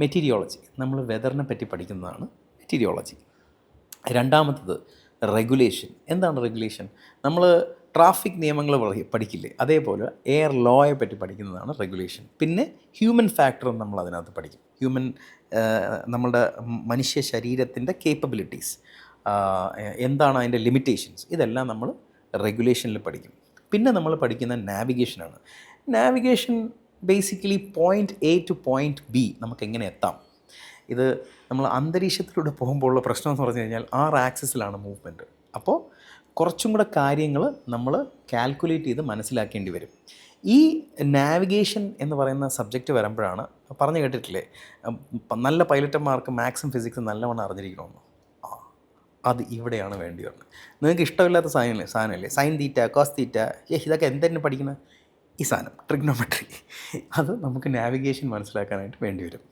Meteorology, നമ്മൾ വെതറിനെ പറ്റി പഠിക്കുന്നതാണ് മെറ്റീരിയോളജി. രണ്ടാമത്തത് റെഗുലേഷൻ. എന്താണ് റെഗുലേഷൻ? നമ്മൾ ട്രാഫിക് നിയമങ്ങൾ പഠിക്കില്ലേ, അതേപോലെ എയർ ലോയെ പറ്റി പഠിക്കുന്നതാണ് റെഗുലേഷൻ. പിന്നെ ഹ്യൂമൻ ഫാക്ടറും നമ്മൾ അതിനകത്ത് പഠിക്കും. നമ്മളുടെ മനുഷ്യ ശരീരത്തിൻ്റെ കേപ്പബിലിറ്റീസ് എന്താണ്, അതിൻ്റെ ലിമിറ്റേഷൻസ്, ഇതെല്ലാം നമ്മൾ റെഗുലേഷനിൽ പഠിക്കും. പിന്നെ നമ്മൾ പഠിക്കുന്ന നാവിഗേഷനാണ്. Navigation basically point A to point B നമുക്ക് എങ്ങനെ എത്താം. ഇത് നമ്മൾ അന്തരീക്ഷത്തിലൂടെ പോകുമ്പോൾ ഉള്ള പ്രശ്നം എന്ന് പറഞ്ഞു കഴിഞ്ഞാൽ 6 ആക്സിസിലാണ് മൂവ്മെൻറ്റ്. അപ്പോൾ കുറച്ചും കൂടെ കാര്യങ്ങൾ നമ്മൾ കാൽക്കുലേറ്റ് ചെയ്ത് മനസ്സിലാക്കേണ്ടി വരും. ഈ നാവിഗേഷൻ എന്ന് പറയുന്ന സബ്ജക്റ്റ് വരുമ്പോഴാണ്, പറഞ്ഞു കേട്ടിട്ടില്ലേ, നല്ല പൈലറ്റന്മാർക്ക് മാത്സും ഫിസിക്സും നല്ലവണ്ണം അറിഞ്ഞിരിക്കണമെന്ന്. അത് ഇവിടെയാണ് വേണ്ടി വരുന്നത്. നിങ്ങൾക്ക് ഇഷ്ടമില്ലാത്ത സാധനമല്ലേ സൈൻ തീറ്റ, കോസ് തീറ്റ, ഇതൊക്കെ എന്തെങ്കിലും പഠിക്കുന്നത്, ഈ സാധനം ട്രിഗ്നോമെട്രി, അത് നമുക്ക് നാവിഗേഷൻ മനസ്സിലാക്കാനായിട്ട് വേണ്ടി വരും.